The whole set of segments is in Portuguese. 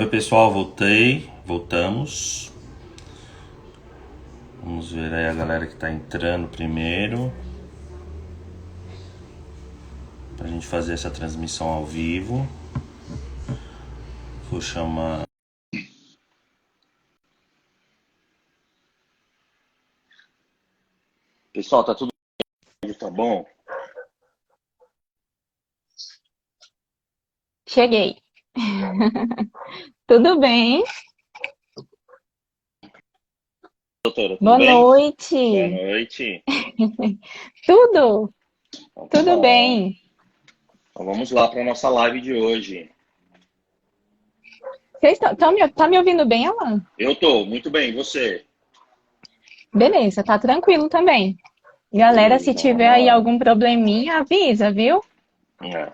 Oi pessoal, voltamos. Vamos ver aí a galera que tá entrando primeiro, pra gente fazer essa transmissão ao vivo. Vou chamar. Pessoal, tá tudo bem? Tá bom? Cheguei. Tudo bem? Doutora, tudo Boa bem? Boa noite. noite. Tudo? Então tá Tudo bom. bem. Então vamos lá para nossa live de hoje. Vocês tá me ouvindo bem, Alan? Eu tô muito bem, e você? Beleza, tá tranquilo também. Galera, Beleza, se então tiver vamos aí lá. algum probleminha, avisa, viu? É.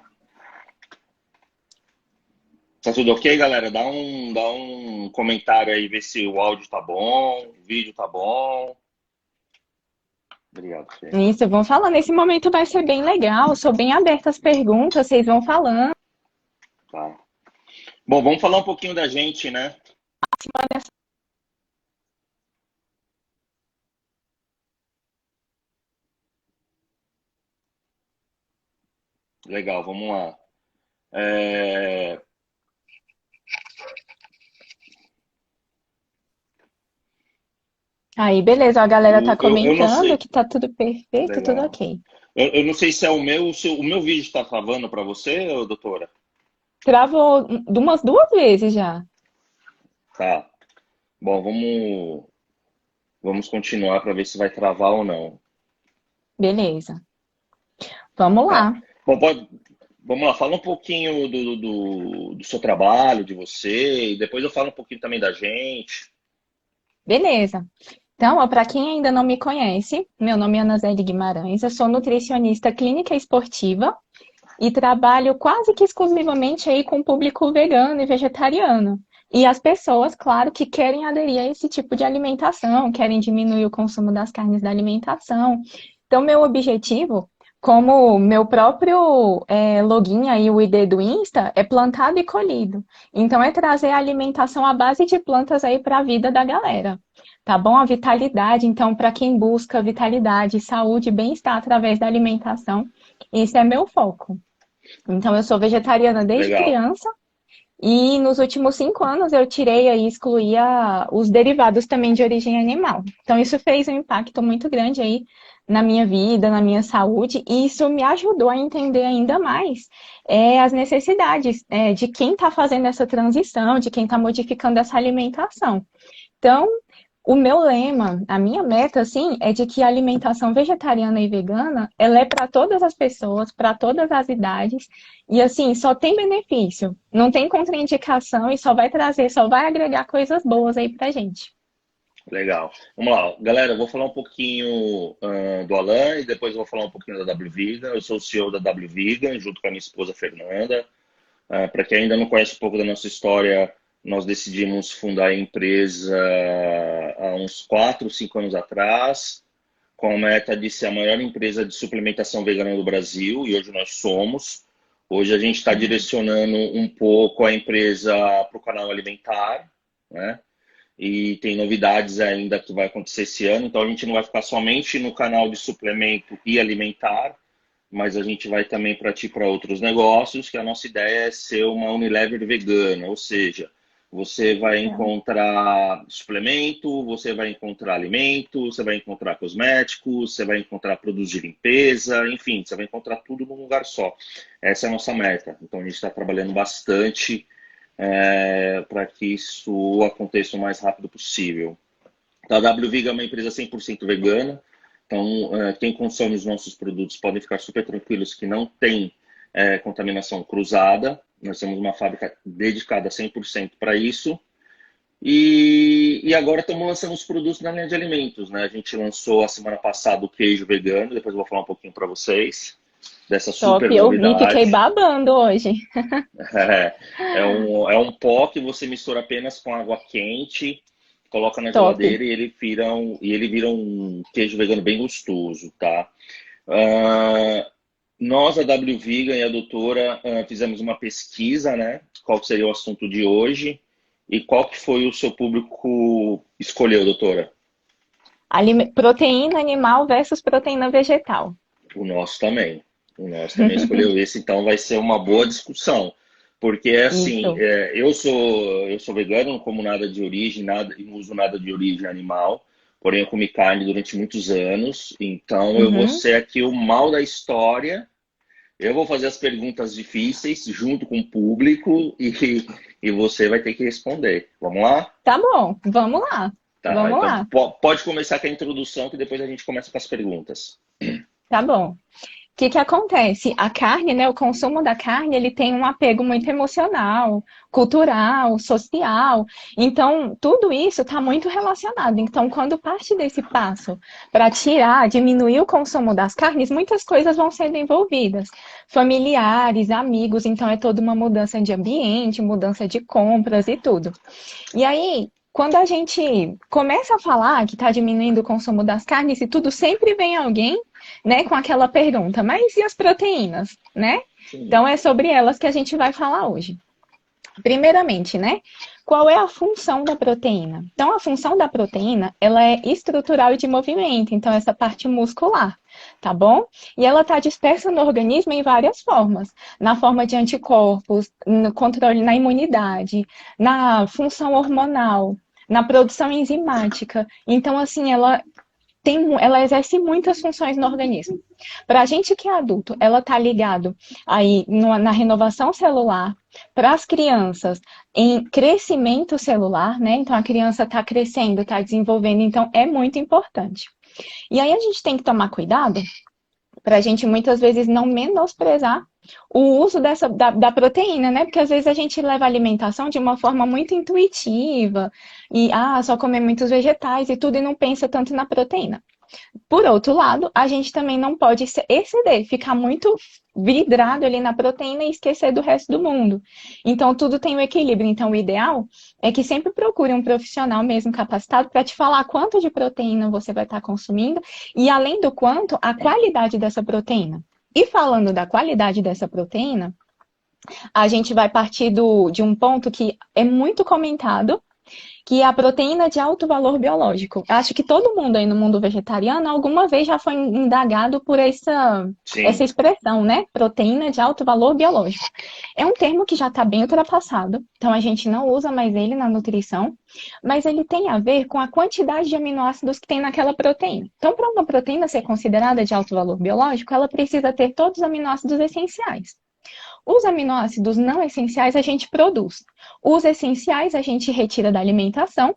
Tá tudo ok, galera? Dá um comentário aí, ver se o áudio tá bom, o vídeo tá bom. Obrigado, Fê. Isso, vão falando. Esse momento vai ser bem legal. Sou bem aberta às perguntas, vocês vão falando. Tá. Bom, vamos falar um pouquinho da gente, né? Legal, vamos lá. É, Aí, beleza, a galera tá eu não comentando sei. que tá tudo perfeito, tudo Legal. ok. Eu não sei se é o meu vídeo está travando para você, ô, doutora? Travou umas duas vezes já. Tá. Bom, vamos continuar para ver se vai travar ou não. Beleza. Vamos Tá. lá. Bom, vamos lá, fala um pouquinho do seu trabalho, de você, e depois eu falo um pouquinho também da gente. Beleza. Então, para quem ainda não me conhece, meu nome é Ana Zélia Guimarães, eu sou nutricionista clínica esportiva e trabalho quase que exclusivamente aí com o público vegano e vegetariano. E as pessoas, claro, que querem aderir a esse tipo de alimentação, querem diminuir o consumo das carnes da alimentação. Então, meu objetivo, como meu próprio login aí, o ID do Insta, é plantado e colhido. Então, é trazer a alimentação à base de plantas aí para a vida da galera. Tá bom? A vitalidade, então, para quem busca vitalidade, saúde, bem-estar através da alimentação, esse é meu foco. Então, eu sou vegetariana desde Legal, criança e nos últimos 5 anos eu tirei e excluí os derivados também de origem animal. Então, isso fez um impacto muito grande aí na minha vida, na minha saúde, e isso me ajudou a entender ainda mais as necessidades de quem está fazendo essa transição, de quem está modificando essa alimentação. Então, o meu lema, a minha meta, assim, é de que a alimentação vegetariana e vegana, ela é para todas as pessoas, para todas as idades, e assim, só tem benefício, não tem contraindicação e só vai trazer, só vai agregar coisas boas aí pra gente. legal. Vamos lá, galera, eu vou falar um pouquinho do Alan e depois eu vou falar um pouquinho da W Viga. Eu sou o CEO da W Viga, junto com a minha esposa Fernanda. Para quem ainda não conhece um pouco da nossa história, nós decidimos fundar a empresa há uns 4, 5 anos atrás, com a meta de ser a maior empresa de suplementação vegana do Brasil, e hoje nós somos. Hoje a gente está direcionando um pouco a empresa para o canal alimentar, né? E tem novidades ainda que vai acontecer esse ano, então a gente não vai ficar somente no canal de suplemento e alimentar, mas a gente vai também partir para outros negócios, que a nossa ideia é ser uma Unilever vegana, ou seja, você vai encontrar suplemento, você vai encontrar alimento, você vai encontrar cosméticos, você vai encontrar produtos de limpeza, enfim, você vai encontrar tudo num lugar só. Essa é a nossa meta. Então a gente está trabalhando bastante para que isso aconteça o mais rápido possível. A WVIG é uma empresa 100% vegana, então quem consome os nossos produtos pode ficar super tranquilos que não tem contaminação cruzada. Nós temos uma fábrica dedicada 100% para isso. E agora estamos lançando os produtos na linha de alimentos, né? A gente lançou a semana passada o queijo vegano, depois eu vou falar um pouquinho para vocês dessa Top, super eu vi, fiquei novidade. babando hoje. É um pó que você mistura apenas com água quente, coloca na Top. geladeira e ele vira um queijo vegano bem gostoso, tá? Ah, nós, a W Vegan e a doutora, fizemos uma pesquisa, né? Qual seria o assunto de hoje? E qual que foi o seu público escolheu, doutora? Proteína animal versus proteína vegetal. O nosso também. O nosso também escolheu esse, então vai ser uma boa discussão. Porque, assim, Isso. eu sou vegano, não como nada de origem, nada, e não uso nada de origem animal, porém eu comi carne durante muitos anos, então eu vou Uhum. ser aqui o mal da história. Eu vou fazer as perguntas difíceis junto com o público e você vai ter que responder. Vamos lá? Tá bom, vamos lá. Tá, Vamos então lá. pode começar com a introdução, que depois a gente começa com as perguntas. Tá bom. Que acontece? A carne, né, o consumo da carne, ele tem um apego muito emocional, cultural, social. Então, tudo isso está muito relacionado. Então, quando parte desse passo para tirar, diminuir o consumo das carnes, muitas coisas vão sendo envolvidas. Familiares, amigos, então é toda uma mudança de ambiente, mudança de compras e tudo. E aí, quando a gente começa a falar que está diminuindo o consumo das carnes e tudo, sempre vem alguém, né, com aquela pergunta, mas e as proteínas, né? Sim. Então é sobre elas que a gente vai falar hoje. Primeiramente, né? Qual é a função da proteína? Então, a função da proteína, ela é estrutural e de movimento, então essa parte muscular, tá bom? E ela está dispersa no organismo em várias formas, na forma de anticorpos, no controle na imunidade, na função hormonal, na produção enzimática. Então, assim, ela exerce muitas funções no organismo. Para a gente que é adulto, ela está ligado aí na renovação celular, para as crianças em crescimento celular, né? Então a criança está crescendo, está desenvolvendo, então é muito importante. E aí a gente tem que tomar cuidado para a gente muitas vezes não menosprezar o uso da proteína, né? Porque às vezes a gente leva a alimentação de uma forma muito intuitiva e só comer muitos vegetais e tudo e não pensa tanto na proteína. Por outro lado, a gente também não pode exceder, ficar muito vidrado ali na proteína e esquecer do resto do mundo. Então, tudo tem um equilíbrio. Então, o ideal é que sempre procure um profissional mesmo capacitado para te falar quanto de proteína você vai estar consumindo e, além do quanto, a qualidade dessa proteína. E falando da qualidade dessa proteína, a gente vai partir de um ponto que é muito comentado, que é a proteína de alto valor biológico. Acho que todo mundo aí no mundo vegetariano alguma vez já foi indagado por essa Sim. expressão, né? Proteína de alto valor biológico. É um termo que já está bem ultrapassado, então a gente não usa mais ele na nutrição, mas ele tem a ver com a quantidade de aminoácidos que tem naquela proteína. Então, para uma proteína ser considerada de alto valor biológico, ela precisa ter todos os aminoácidos essenciais. Os aminoácidos não essenciais a gente produz. Os essenciais a gente retira da alimentação.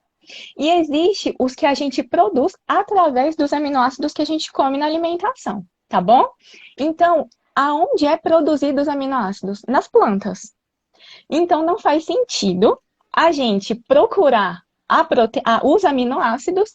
E existe os que a gente produz através dos aminoácidos que a gente come na alimentação, tá bom? Então, aonde é produzido os aminoácidos? Nas plantas. Então, não faz sentido a gente procurar os aminoácidos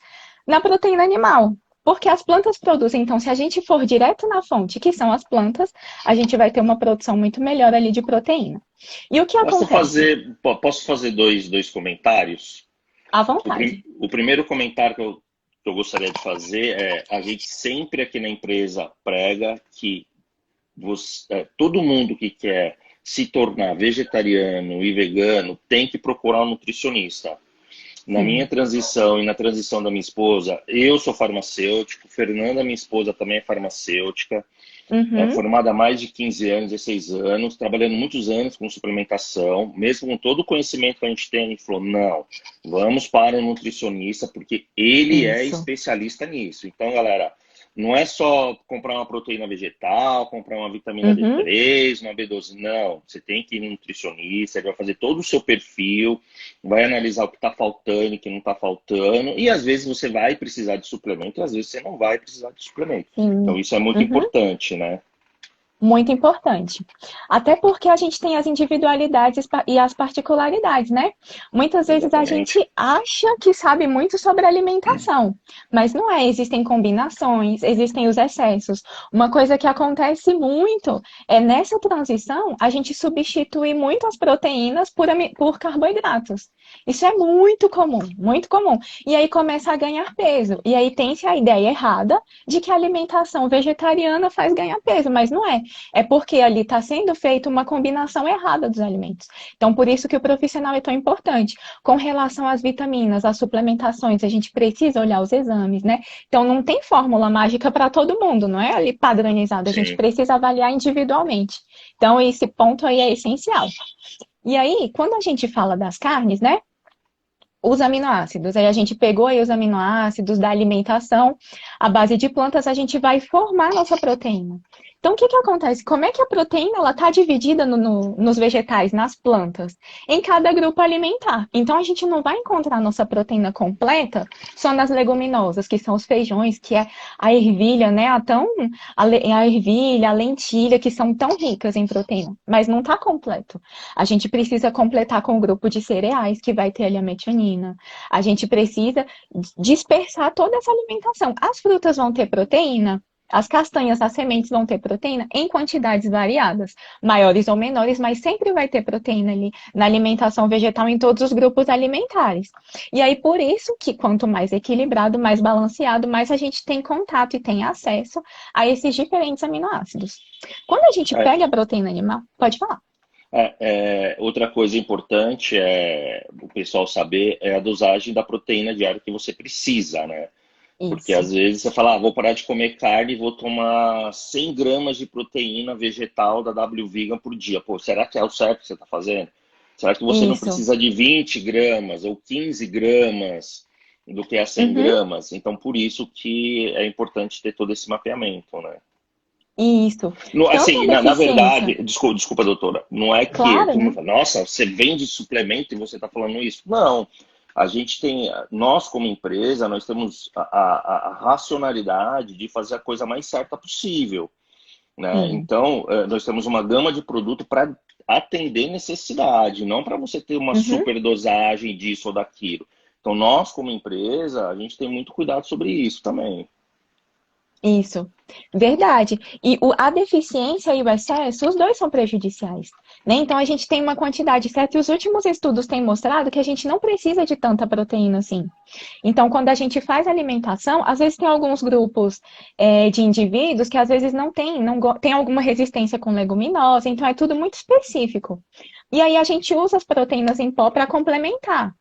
na proteína animal. Porque as plantas produzem, então, se a gente for direto na fonte, que são as plantas, a gente vai ter uma produção muito melhor ali de proteína. E o que acontece? Posso fazer dois comentários? À vontade. O primeiro comentário que eu gostaria de fazer é: a gente sempre aqui na empresa prega que todo mundo que quer se tornar vegetariano e vegano tem que procurar um nutricionista. Na minha Sim. transição e na transição da minha esposa, eu sou farmacêutico, Fernanda, minha esposa, também é farmacêutica, Uhum. formada há mais de 15 anos, 16 anos, trabalhando muitos anos com suplementação, mesmo com todo o conhecimento que a gente tem, a gente falou, não, vamos para o nutricionista, porque ele é Isso. especialista nisso. Então, galera, não é só comprar uma proteína vegetal, comprar uma vitamina Uhum. D3, uma B12, não. Você tem que ir no nutricionista, ele vai fazer todo o seu perfil, vai analisar o que está faltando e o que não está faltando, e às vezes você vai precisar de suplemento, e às vezes você não vai precisar de suplemento. Então Sim. isso é muito Uhum. importante, né? Muito importante. Até porque a gente tem as individualidades e as particularidades, né? Muitas vezes a Exatamente. gente acha que sabe muito sobre alimentação, mas não é. Existem combinações, existem os excessos. Uma coisa que acontece muito é nessa transição a gente substitui muito as proteínas por carboidratos. Isso é muito comum, muito comum. E aí começa a ganhar peso. E aí tem-se a ideia errada de que a alimentação vegetariana faz ganhar peso, mas não é. É porque ali está sendo feita uma combinação errada dos alimentos. Então, por isso que o profissional é tão importante. Com relação às vitaminas, às suplementações, a gente precisa olhar os exames, né? Então, não tem fórmula mágica para todo mundo, não é ali padronizado. A gente Sim. precisa avaliar individualmente. Então, esse ponto aí é essencial. E aí, quando a gente fala das carnes, né? Os aminoácidos. Aí a gente pegou aí os aminoácidos da alimentação, à base de plantas, a gente vai formar nossa proteína. Então, o que que acontece? Como é que a proteína ela está dividida nos vegetais, nas plantas? Em cada grupo alimentar. Então, a gente não vai encontrar nossa proteína completa só nas leguminosas, que são os feijões, que é a ervilha, né? A ervilha, a lentilha, que são tão ricas em proteína. Mas não está completo. A gente precisa completar com o grupo de cereais, que vai ter ali a metionina. A gente precisa dispersar toda essa alimentação. As frutas vão ter proteína, as castanhas, as sementes vão ter proteína em quantidades variadas, maiores ou menores, mas sempre vai ter proteína ali na alimentação vegetal em todos os grupos alimentares. E aí, por isso que quanto mais equilibrado, mais balanceado, mais a gente tem contato e tem acesso a esses diferentes aminoácidos. Quando a gente É, pega a proteína animal, pode falar. outra coisa importante é o pessoal saber é a dosagem da proteína diária que você precisa, né? Porque Isso. às vezes você fala, vou parar de comer carne e vou tomar 100 gramas de proteína vegetal da W Vegan por dia. Pô, será que é o certo que você está fazendo? Será que você não Isso. precisa de 20 gramas ou 15 gramas do que é 100 Uhum. gramas? Então, por isso que é importante ter todo esse mapeamento, né? Isso. Tanto a Assim, na deficiência, verdade, desculpa, doutora, não é que claro, todo mundo né? fala, nossa, você vende suplemento e você está falando isso. Não, a gente tem, nós como empresa, nós temos a racionalidade de fazer a coisa mais certa possível, né? Sim. Então, nós temos uma gama de produto para atender necessidade, não para você ter uma Uhum. superdosagem disso ou daquilo. Então, nós como empresa, a gente tem muito cuidado sobre isso também. Isso, verdade. E a deficiência e o excesso, os dois são prejudiciais, né? Então a gente tem uma quantidade certa e os últimos estudos têm mostrado que a gente não precisa de tanta proteína assim. Então, quando a gente faz alimentação, às vezes tem alguns grupos de indivíduos que às vezes tem alguma resistência com leguminosa, então é tudo muito específico. E aí a gente usa as proteínas em pó para complementar,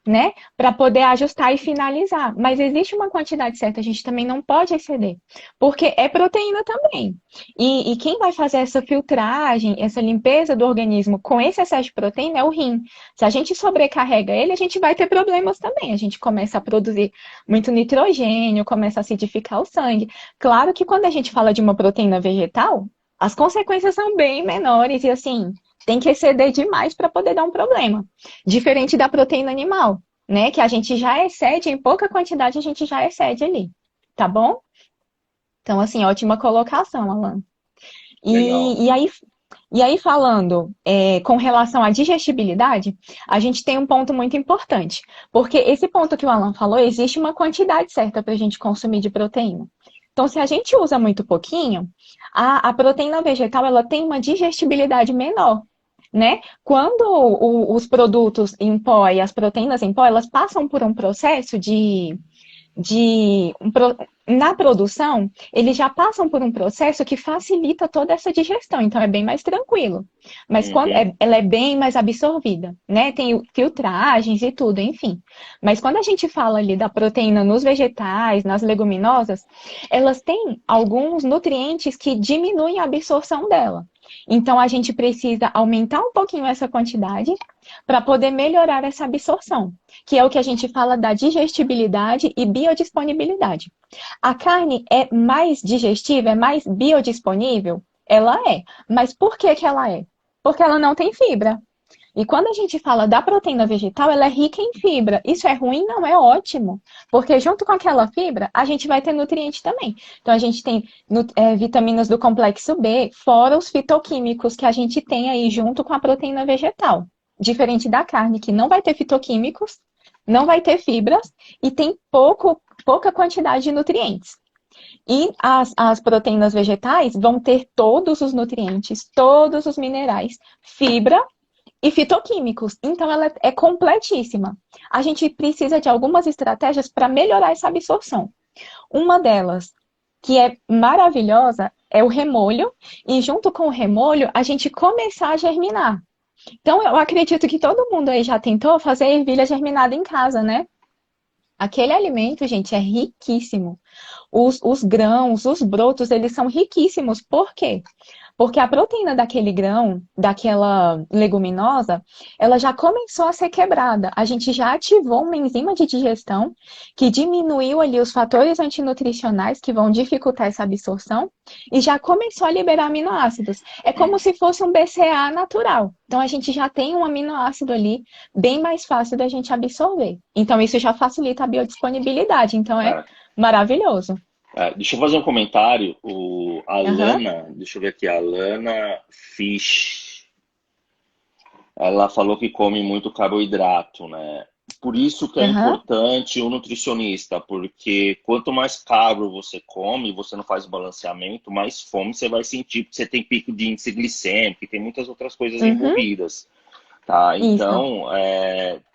né? Para poder ajustar e finalizar. Mas existe uma quantidade certa, a gente também não pode exceder, porque é proteína também. E quem vai fazer essa filtragem, essa limpeza do organismo com esse excesso de proteína é o rim. Se a gente sobrecarrega ele, a gente vai ter problemas também. A gente começa a produzir muito nitrogênio, começa a acidificar o sangue. Claro que quando a gente fala de uma proteína vegetal, as consequências são bem menores e assim, tem que exceder demais para poder dar um problema. Diferente da proteína animal, né? Que a gente já excede, em pouca quantidade a gente já excede ali. Tá bom? Então, assim, ótima colocação, Alan. Legal. E aí falando com relação à digestibilidade, a gente tem um ponto muito importante. Porque esse ponto que o Alan falou, existe uma quantidade certa para a gente consumir de proteína. Então, se a gente usa muito pouquinho, a proteína vegetal ela tem uma digestibilidade menor, né? Quando os produtos em pó e as proteínas em pó, elas passam por um processo na produção, eles já passam por um processo que facilita toda essa digestão, então é bem mais tranquilo. Mas Uhum. ela é bem mais absorvida, né? Tem filtragens e tudo, enfim. Mas quando a gente fala ali da proteína nos vegetais, nas leguminosas, elas têm alguns nutrientes que diminuem a absorção dela. Então a gente precisa aumentar um pouquinho essa quantidade para poder melhorar essa absorção, que é o que a gente fala da digestibilidade e biodisponibilidade. A carne é mais digestiva, é mais biodisponível? Ela é. Mas por que que ela é? Porque ela não tem fibra. E quando a gente fala da proteína vegetal, ela é rica em fibra. Isso é ruim? Não, é ótimo. Porque junto com aquela fibra, a gente vai ter nutriente também. Então, a gente tem vitaminas do complexo B, fora os fitoquímicos que a gente tem aí junto com a proteína vegetal. Diferente da carne, que não vai ter fitoquímicos, não vai ter fibras e tem pouca quantidade de nutrientes. E as proteínas vegetais vão ter todos os nutrientes, todos os minerais, fibra e fitoquímicos. Então, ela é completíssima. A gente precisa de algumas estratégias para melhorar essa absorção. Uma delas, que é maravilhosa, é o remolho, e junto com o remolho, a gente começar a germinar. Então, eu acredito que todo mundo aí já tentou fazer ervilha germinada em casa, né? Aquele alimento, gente, é riquíssimo. Os grãos, os brotos, eles são riquíssimos. Por quê? Porque a proteína daquele grão, daquela leguminosa, ela já começou a ser quebrada. A gente já ativou uma enzima de digestão que diminuiu ali os fatores antinutricionais que vão dificultar essa absorção e já começou a liberar aminoácidos. É como se fosse um BCA natural. Então a gente já tem um aminoácido ali bem mais fácil da gente absorver. Então isso já facilita a biodisponibilidade. Então é É, maravilhoso. deixa eu fazer um comentário. A Aham, Lana, deixa eu ver aqui, a Lana Fish, ela falou que come muito carboidrato, né? Por isso que é aham. importante o nutricionista, porque quanto mais carbo você come, você não faz balanceamento, mais fome você vai sentir, porque você tem pico de índice glicêmico, e tem muitas outras coisas Uhum, envolvidas, tá? isso. Então,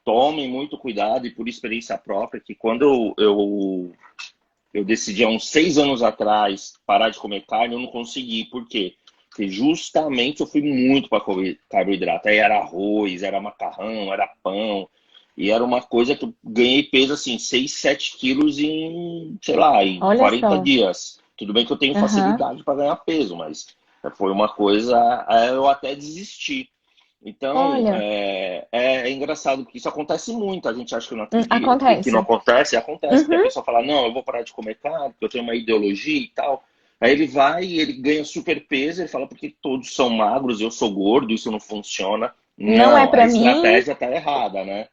tomem muito cuidado, e por experiência própria, que quando eu decidi há uns 6 anos atrás parar de comer carne, eu não consegui. Por quê? Porque justamente eu fui muito para carboidrato. Aí era arroz, era macarrão, era pão. E era uma coisa que eu ganhei peso assim, 6, 7 quilos em, sei lá, em Olha 40 só. dias. Tudo bem que eu tenho Aham. facilidade para ganhar peso, mas foi uma coisa, eu até desisti. Então, Olha, é engraçado que isso acontece muito. A gente acha que não acredita, que não acontece. acontece, acontece. Porque a Uhum. pessoa fala, não, eu vou parar de comer carne, porque eu tenho uma ideologia e tal. Aí ele vai e ele ganha super peso, ele fala, porque todos são magros, eu sou gordo, isso não funciona. Não é Não, a para mim. estratégia tá errada, né?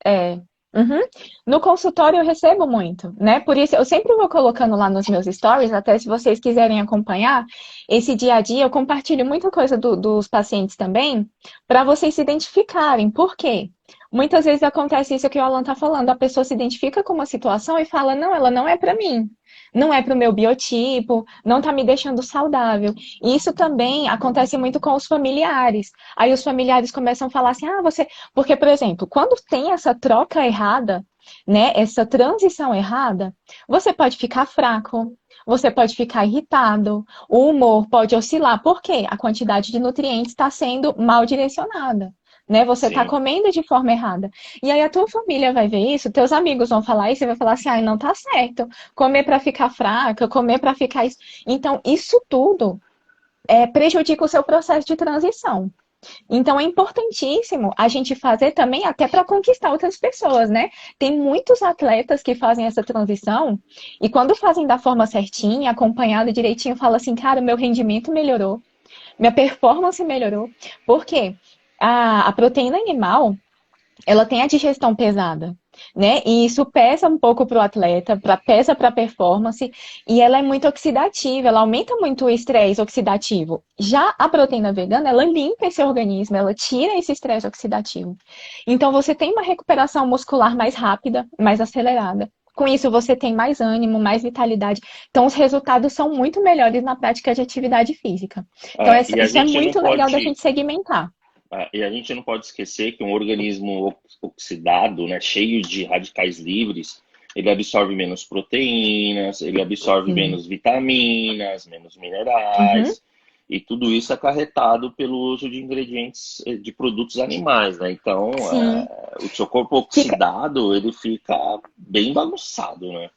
É. Uhum. No consultório eu recebo muito, né? Por isso eu sempre vou colocando lá nos meus stories, até se vocês quiserem acompanhar esse dia a dia, eu compartilho muita coisa dos pacientes também, para vocês se identificarem. Por quê? Muitas vezes acontece isso que o Alan tá falando, a pessoa se identifica com uma situação e fala, não, ela não é para mim. Não é para o meu biotipo, não tá me deixando saudável. E isso também acontece muito com os familiares. Aí os familiares começam a falar assim: ah, você. Porque, por exemplo, quando tem essa troca errada, né, essa transição errada, você pode ficar fraco, você pode ficar irritado, o humor pode oscilar, porque a quantidade de nutrientes está sendo mal direcionada. Né, você está Sim. comendo de forma errada. E aí a tua família vai ver isso, teus amigos vão falar isso e vai falar assim: ai, não tá certo. Comer para ficar fraca, comer para ficar isso. Então, isso tudo prejudica o seu processo de transição. Então é importantíssimo a gente fazer também até para conquistar outras pessoas, né? Tem muitos atletas que fazem essa transição e quando fazem da forma certinha, acompanhado direitinho, fala assim, cara, meu rendimento melhorou, minha performance melhorou. Por quê? A proteína animal, ela tem a digestão pesada, né? E isso pesa um pouco para o atleta, pesa para a performance, e ela é muito oxidativa, ela aumenta muito o estresse oxidativo. Já a proteína vegana, ela limpa esse organismo, ela tira esse estresse oxidativo. Então você tem uma recuperação muscular mais rápida, mais acelerada. Com isso, você tem mais ânimo, mais vitalidade. Então, os resultados são muito melhores na prática de atividade física. Então, E a isso é gente não muito legal da pode. gente segmentar. E a gente não pode esquecer que um organismo oxidado, né, cheio de radicais livres, ele absorve menos proteínas, ele absorve Sim. menos vitaminas, menos Uhum. minerais, e tudo isso é acarretado pelo uso de ingredientes de produtos animais, né? Então, Sim. o seu corpo Fica, oxidado, ele fica bem bagunçado, né?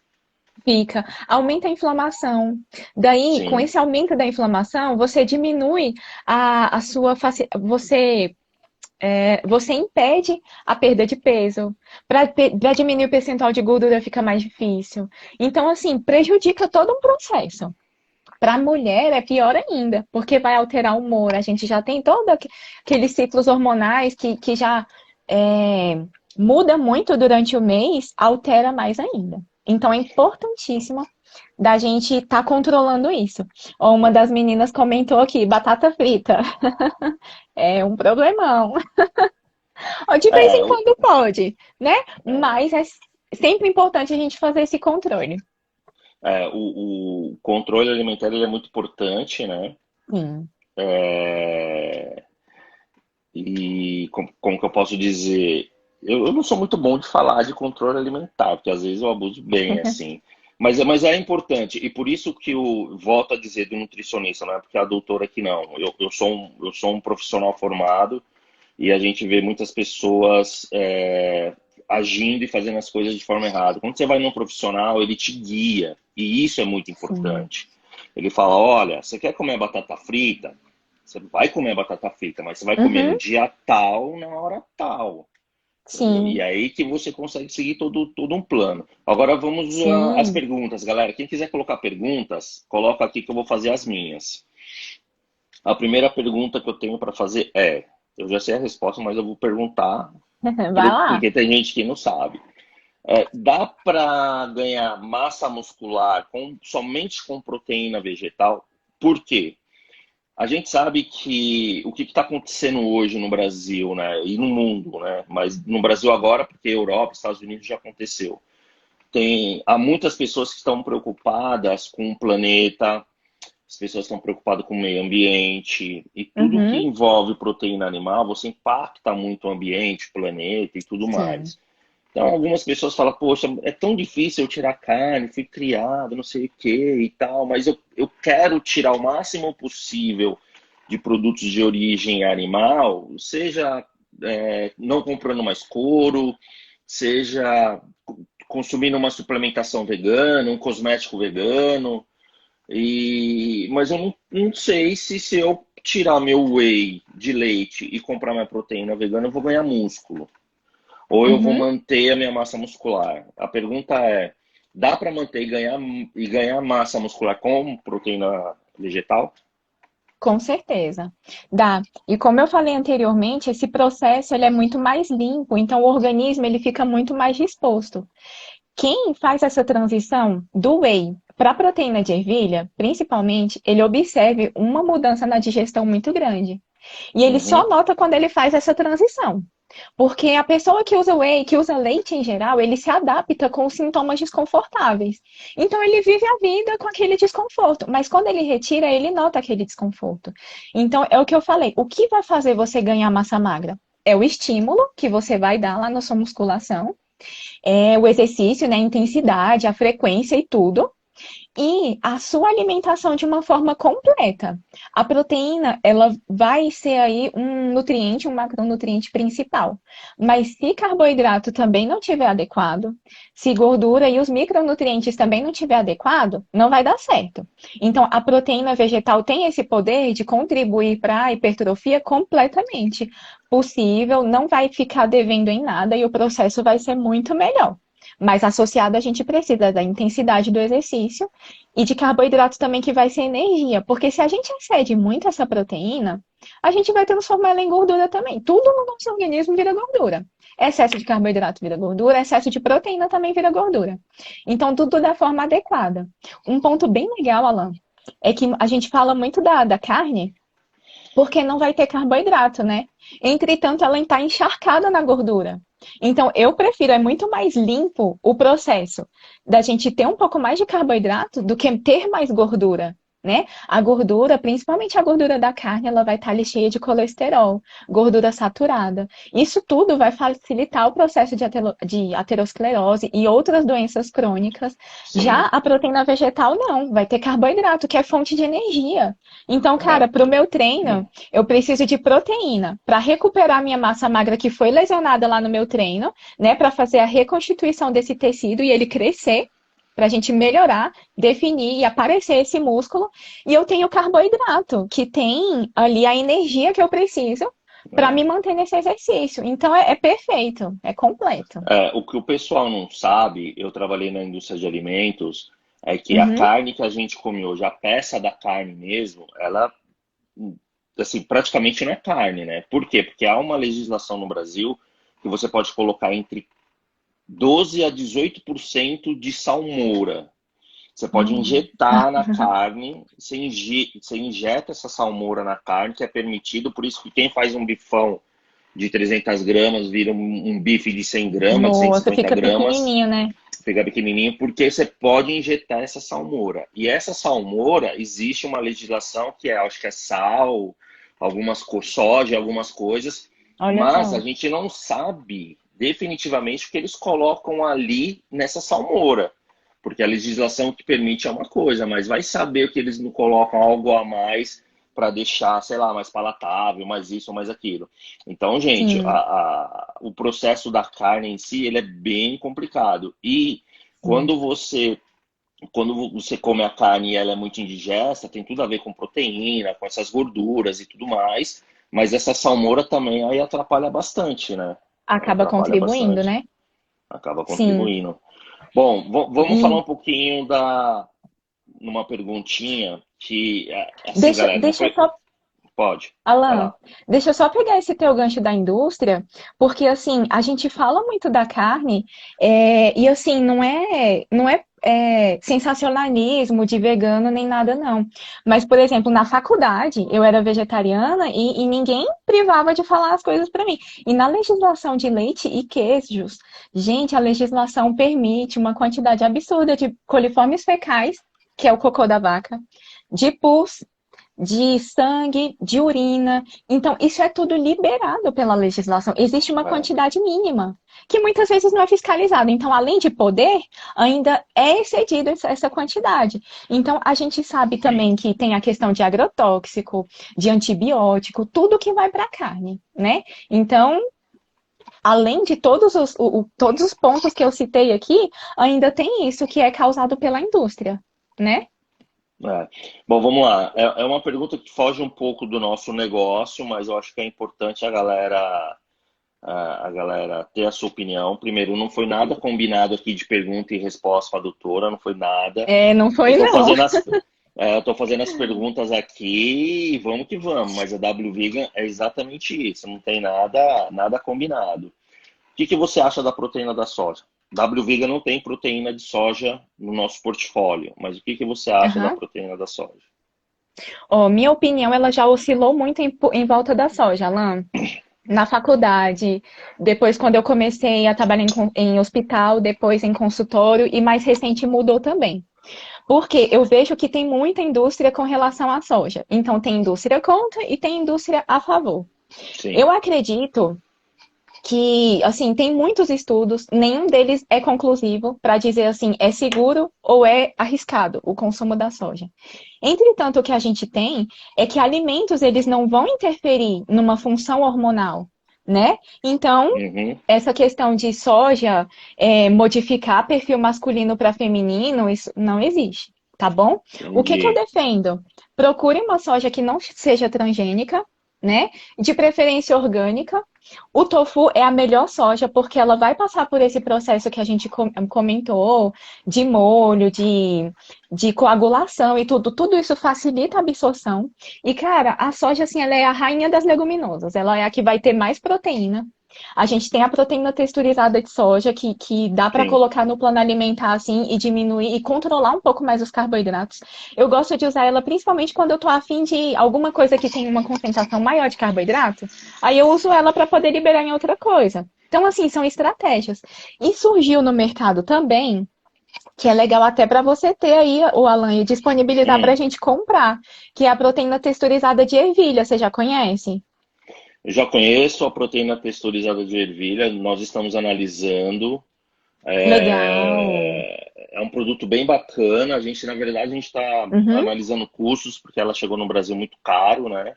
fica. Aumenta a inflamação. Daí, com Sim, esse aumento da inflamação, você diminui a sua você impede a perda de peso. Para diminuir o percentual de gordura fica mais difícil. Então, assim, prejudica todo um processo. Para a mulher é pior ainda, porque vai alterar o humor. A gente já tem todos aqueles ciclos hormonais que já é, muda muito durante o mês, altera mais ainda. Então é importantíssimo da gente estar controlando isso. Ó, uma das meninas comentou aqui, batata frita. É um problemão. Ó, de vez é, em quando pode, né? é, Mas é sempre importante a gente fazer esse controle. o controle alimentar ele é muito importante, né? Sim. É, E como que eu posso dizer? Eu não sou muito bom de falar de controle alimentar, porque às vezes eu abuso bem, assim. Mas é importante, e por isso que eu volto a dizer do nutricionista, não é porque a doutora aqui não. Eu sou um profissional formado e a gente vê muitas pessoas agindo e fazendo as coisas de forma errada. Quando você vai num profissional, ele te guia, e isso é muito Sim. importante. Ele fala, olha, você quer comer batata frita? Você vai comer batata frita, mas você vai comer no Uhum, dia tal, na hora tal. Entendeu? E sim, é aí que você consegue seguir todo um plano. Agora vamos às sim. perguntas, galera. Quem quiser colocar perguntas, coloca aqui que eu vou fazer as minhas. A primeira pergunta que eu tenho para fazer é, eu já sei a resposta, mas eu vou perguntar Vai lá. porque tem gente que não sabe. Dá para ganhar massa muscular somente com proteína vegetal? Por quê? A gente sabe que o que está acontecendo hoje no Brasil, né, e no mundo, né, mas no Brasil agora, porque Europa, Estados Unidos já aconteceu. Há muitas pessoas que estão preocupadas com o planeta, as pessoas estão preocupadas com o meio ambiente, e tudo que Uhum, envolve proteína animal, você impacta muito o ambiente, o planeta e tudo sim. mais. Então, algumas pessoas falam, poxa, é tão difícil eu tirar carne, fui criado, não sei o que e tal, mas eu quero tirar o máximo possível de produtos de origem animal, seja não comprando mais couro, seja consumindo uma suplementação vegana, um cosmético vegano, mas eu não sei se eu tirar meu whey de leite e comprar minha proteína vegana, eu vou ganhar músculo ou eu vou Uhum. manter a minha massa muscular? A pergunta é, dá para manter e ganhar massa muscular com proteína vegetal? Com certeza, dá. E como eu falei anteriormente, esse processo ele é muito mais limpo, então o organismo ele fica muito mais disposto. Quem faz essa transição do whey para a proteína de ervilha, principalmente, ele observa uma mudança na digestão muito grande. E ele Uhum, só nota quando ele faz essa transição. Porque a pessoa que usa whey, que usa leite em geral, ele se adapta com os sintomas desconfortáveis. Então ele vive a vida com aquele desconforto, mas quando ele retira, ele nota aquele desconforto. Então é o que eu falei, o que vai fazer você ganhar massa magra? É o estímulo que você vai dar lá na sua musculação, é o exercício, né, a intensidade, a frequência e tudo e a sua alimentação de uma forma completa. A proteína, ela vai ser aí um nutriente, um macronutriente principal. Mas se carboidrato também não tiver adequado, se gordura e os micronutrientes também não tiver adequado, não vai dar certo. Então, a proteína vegetal tem esse poder de contribuir para a hipertrofia completamente possível, não vai ficar devendo em nada e o processo vai ser muito melhor. Mas associado, a gente precisa da intensidade do exercício e de carboidrato também, que vai ser energia. Porque se a gente excede muito essa proteína, a gente vai transformar ela em gordura também. Tudo no nosso organismo vira gordura. Excesso de carboidrato vira gordura, excesso de proteína também vira gordura. Então, tudo da forma adequada. Um ponto bem legal, Alan, é que a gente fala muito da carne, porque não vai ter carboidrato, né? Entretanto, ela está encharcada na gordura. Então, eu prefiro, é muito mais limpo o processo da gente ter um pouco mais de carboidrato do que ter mais gordura, né? A gordura, principalmente a gordura da carne, ela vai estar ali cheia de colesterol, gordura saturada. Isso tudo vai facilitar o processo de aterosclerose e outras doenças crônicas. Já sim. a proteína vegetal, não, vai ter carboidrato, que é fonte de energia. Então, É. cara, para o meu treino, eu preciso de proteína para recuperar minha massa magra que foi lesionada lá no meu treino, né? Para fazer a reconstituição desse tecido e ele crescer, para a gente melhorar, definir e aparecer esse músculo. E eu tenho carboidrato, que tem ali a energia que eu preciso para É. me manter nesse exercício. Então é perfeito, é completo. O que o pessoal não sabe, eu trabalhei na indústria de alimentos, é que a Uhum, carne que a gente come hoje, a peça da carne mesmo, ela assim, praticamente não é carne, né? Por quê? Porque há uma legislação no Brasil que você pode colocar entre 12 a 18% de salmoura. Você pode uhum, injetar na carne, você injeta essa salmoura na carne, que é permitido, por isso que quem faz um bifão de 300 gramas vira um bife de 100 gramas, de cento e nossa, cinquenta fica gramas, pequenininho, né? pegar pequenininho, porque você pode injetar essa salmoura. E essa salmoura, existe uma legislação que é, acho que é sal, soja, algumas coisas, Olha mas a só. gente não sabe definitivamente o que eles colocam ali nessa salmoura. porque a legislação que permite é uma coisa, mas vai saber que eles não colocam algo a mais para deixar, sei lá, mais palatável, mais isso ou mais aquilo. Então, gente, Sim, o processo da carne em si, ele é bem complicado. E sim. quando você quando você come a carne e ela é muito indigesta, tem tudo a ver com proteína, com essas gorduras e tudo mais, mas essa salmoura também aí atrapalha bastante, né? Acaba Atrapalha contribuindo, bastante, né? acaba Sim. contribuindo. Bom, vamos falar E um pouquinho numa perguntinha que, assim, deixa, galera, não deixa eu foi... só Pode, vai Alan, lá. deixa eu só pegar esse teu gancho da indústria, porque assim, a gente fala muito da carne, e assim, não é sensacionalismo de vegano nem nada, não. Mas, por exemplo, na faculdade, eu era vegetariana e ninguém privava de falar as coisas para mim. E na legislação de leite e queijos, gente, a legislação permite uma quantidade absurda de coliformes fecais, que é o cocô da vaca, de pus, de sangue, de urina. Então, isso é tudo liberado pela legislação. Existe uma É, quantidade mínima, que muitas vezes não é fiscalizada. Então, além de poder, ainda é excedido essa quantidade. Então, a gente sabe também que tem a questão de agrotóxico, de antibiótico, tudo que vai para a carne, né? Então, além de todos os pontos que eu citei aqui, ainda tem isso que é causado pela indústria, né? é. Bom, vamos lá. É uma pergunta que foge um pouco do nosso negócio, mas eu acho que é importante a galera ter a sua opinião. Primeiro, não foi nada combinado aqui de pergunta e resposta com a doutora, não foi nada. É, não Eu foi, estou não. fazendo as perguntas aqui e vamos que vamos, mas a W Vegan é exatamente isso, não tem nada combinado. O que você acha da proteína da soja? W Vegan não tem proteína de soja no nosso portfólio, mas o que você acha da Aham. proteína da soja? Ó, minha opinião, ela já oscilou muito em volta da soja, Alan. Na faculdade, depois quando eu comecei a trabalhar em hospital, depois em consultório e mais recente mudou também. Porque eu vejo que tem muita indústria com relação à soja. Então tem indústria contra e tem indústria a favor. Sim, Eu acredito que, assim, tem muitos estudos, nenhum deles é conclusivo para dizer assim, é seguro ou é arriscado o consumo da soja. Entretanto, o que a gente tem é que alimentos eles não vão interferir numa função hormonal, né? Então, uhum, essa questão de soja modificar perfil masculino para feminino, isso não existe, tá bom? O que eu entendi. defendo? Procure uma soja que não seja transgênica, né? De preferência orgânica. O tofu é a melhor soja porque ela vai passar por esse processo que a gente comentou, de molho, de coagulação e tudo. Tudo isso facilita a absorção. E, cara, a soja, assim, ela é a rainha das leguminosas. Ela é a que vai ter mais proteína. A gente tem a proteína texturizada de soja que dá para Sim. colocar no plano alimentar assim e diminuir e controlar um pouco mais os carboidratos. Eu gosto de usar ela principalmente quando eu tô afim de alguma coisa que tem uma concentração maior de carboidrato. Aí eu uso ela para poder liberar em outra coisa. Então, assim, são estratégias. E surgiu no mercado também, que é legal até para você ter aí, o Alan, e disponibilizar para a Hum. gente comprar, que é a proteína texturizada de ervilha. Você já conhece? Eu já conheço a proteína texturizada de ervilha, nós estamos analisando. Legal. É um produto bem bacana. A gente, na verdade, a gente está Uhum. analisando custos, porque ela chegou no Brasil muito caro, né?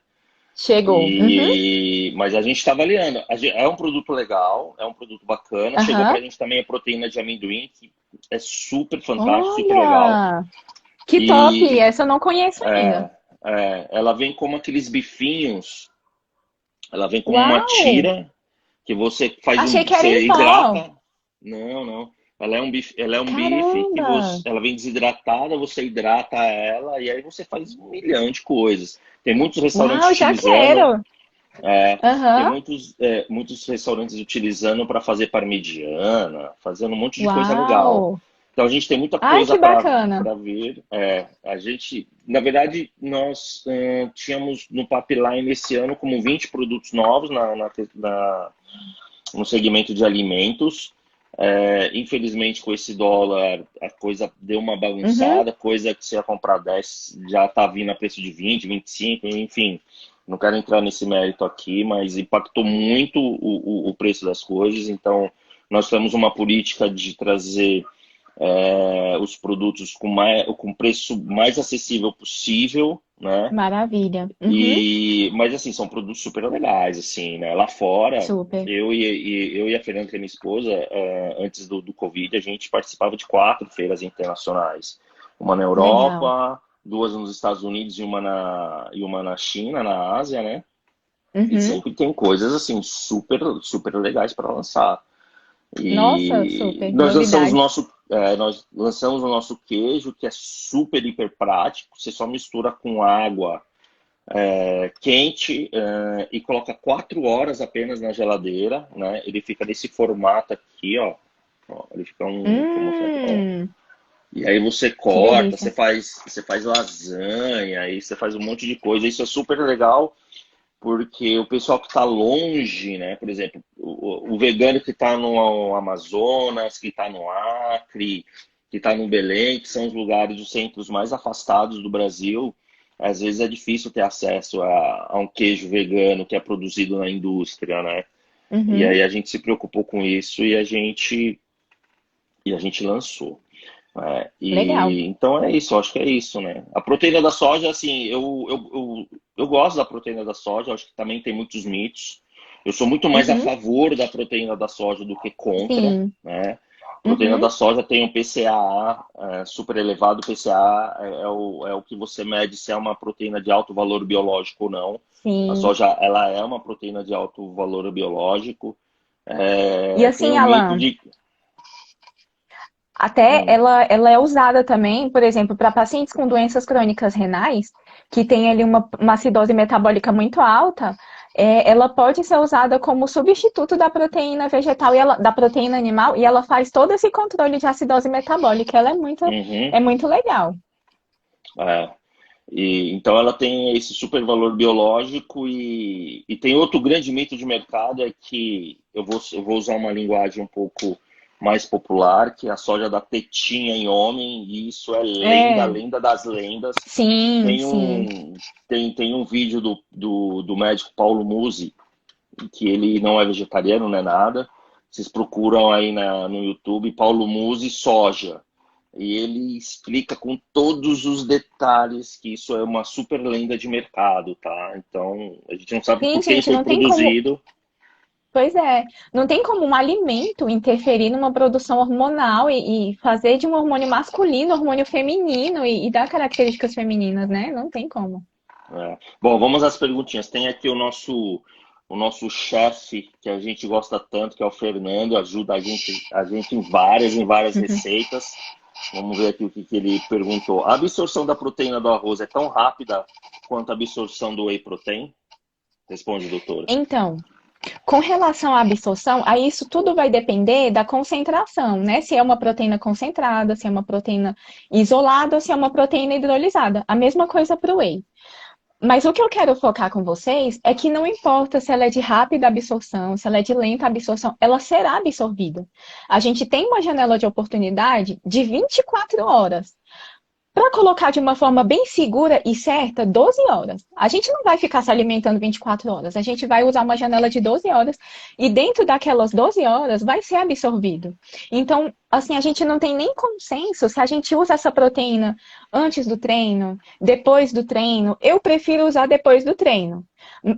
Chegou. Uhum. Mas a gente está avaliando. É um produto legal, é um produto bacana. Chegou para a Aham. gente também a proteína de amendoim, que é super fantástico, super legal. Olha, que top! E Essa eu não conheço ainda. é, ela vem como aqueles bifinhos, ela vem como uma Uau! tira que você faz Achei que era você em pó. hidrata. Não, não. Ela é um bife que Caramba! ela vem desidratada, você hidrata ela e aí você faz um milhão de coisas. Tem muitos restaurantes Uau, já utilizando, quero! é, tem Aham. muitos restaurantes utilizando para fazer parmegiana, fazendo um monte de coisa legal. Uau! Então a gente tem muita Ai, coisa que bacana! para ver. A gente, na verdade, nós tínhamos no pipeline esse ano como 20 produtos novos no segmento de alimentos. Infelizmente, com esse dólar, a coisa deu uma Uhum. bagunçada, coisa que você ia comprar 10 já está vindo a preço de 20, 25, enfim. Não quero entrar nesse mérito aqui, mas impactou muito o preço das coisas. Então, nós temos uma política de trazer os produtos com preço mais acessível possível, né? Maravilha. Uhum, Mas assim, são produtos super legais, assim, né? Lá fora, super. eu e a Fernanda, que é minha esposa, antes do Covid, a gente participava de 4 feiras internacionais. Uma na Legal. Europa, 2 nos Estados Unidos e uma na China, na Ásia, né? E Uhum. sempre tem coisas assim super, super legais para lançar. Nossa, E super. Novidades. nós lançamos o nosso queijo, que é super, hiper prático. Você só mistura com água quente e coloca 4 horas apenas na geladeira, né? Ele fica nesse formato aqui, ó. Ó, ele fica deixa eu mostrar aqui, ó. Hum, E aí você que corta, delícia. você faz lasanha, aí você faz um monte de coisa. Isso é super legal porque o pessoal que está longe, né? Por exemplo, o vegano que está no Amazonas, que está no Acre, que está no Belém, que são os lugares, os centros mais afastados do Brasil, às vezes é difícil ter acesso a um queijo vegano que é produzido na indústria, né? E Uhum, aí a gente se preocupou com isso e a gente lançou. legal. E então é isso, eu acho que é isso, né? A proteína da soja, assim, eu gosto da proteína da soja, eu acho que também tem muitos mitos. Eu sou muito mais a Uhum, favor da proteína da soja do que contra, sim. né? A proteína Uhum, da soja tem um PCAA super elevado. O PCAA é o que você mede se é uma proteína de alto valor biológico ou não. A sim. soja, ela é uma proteína de alto valor biológico. E Tem assim, um mito Alan, de. até Hum, ela é usada também, por exemplo, para pacientes com doenças crônicas renais, que tem ali uma acidose metabólica muito alta, ela pode ser usada como substituto da proteína vegetal da proteína animal, e ela faz todo esse controle de acidose metabólica. Ela uhum, é muito legal. é. Então ela tem esse super valor biológico e tem outro grande mito de mercado é que eu vou usar uma linguagem um pouco mais popular, que é a soja da tetinha em homem, e isso é lenda, É, lenda das lendas. sim, Tem sim. um, tem um vídeo do médico Paulo Musi, que ele não é vegetariano, não é nada. Vocês procuram aí no YouTube Paulo Musi soja. E ele explica com todos os detalhes que isso é uma super lenda de mercado, tá? Então, a gente não sabe Sim, por quem gente, foi não tem como. produzido. Pois é, não tem como um alimento interferir numa produção hormonal e fazer de um hormônio masculino hormônio feminino e dar características femininas, né? Não tem como. Bom, vamos às perguntinhas. Tem aqui o nosso chefe, que a gente gosta tanto, que é o Fernando, ajuda a gente em várias receitas. Vamos ver aqui o que ele perguntou. A absorção da proteína do arroz é tão rápida quanto a absorção do whey protein? Responde, doutora. Então, com relação à absorção, aí isso tudo vai depender da concentração, né? Se é uma proteína concentrada, se é uma proteína isolada ou se é uma proteína hidrolisada. A mesma coisa para o whey. Mas o que eu quero focar com vocês é que não importa se ela é de rápida absorção, se ela é de lenta absorção, ela será absorvida. A gente tem uma janela de oportunidade de 24 horas. Para colocar de uma forma bem segura e certa, 12 horas. A gente não vai ficar se alimentando 24 horas. A gente vai usar uma janela de 12 horas e dentro daquelas 12 horas vai ser absorvido. Então, assim, a gente não tem nem consenso se a gente usa essa proteína antes do treino, depois do treino. Eu prefiro usar depois do treino.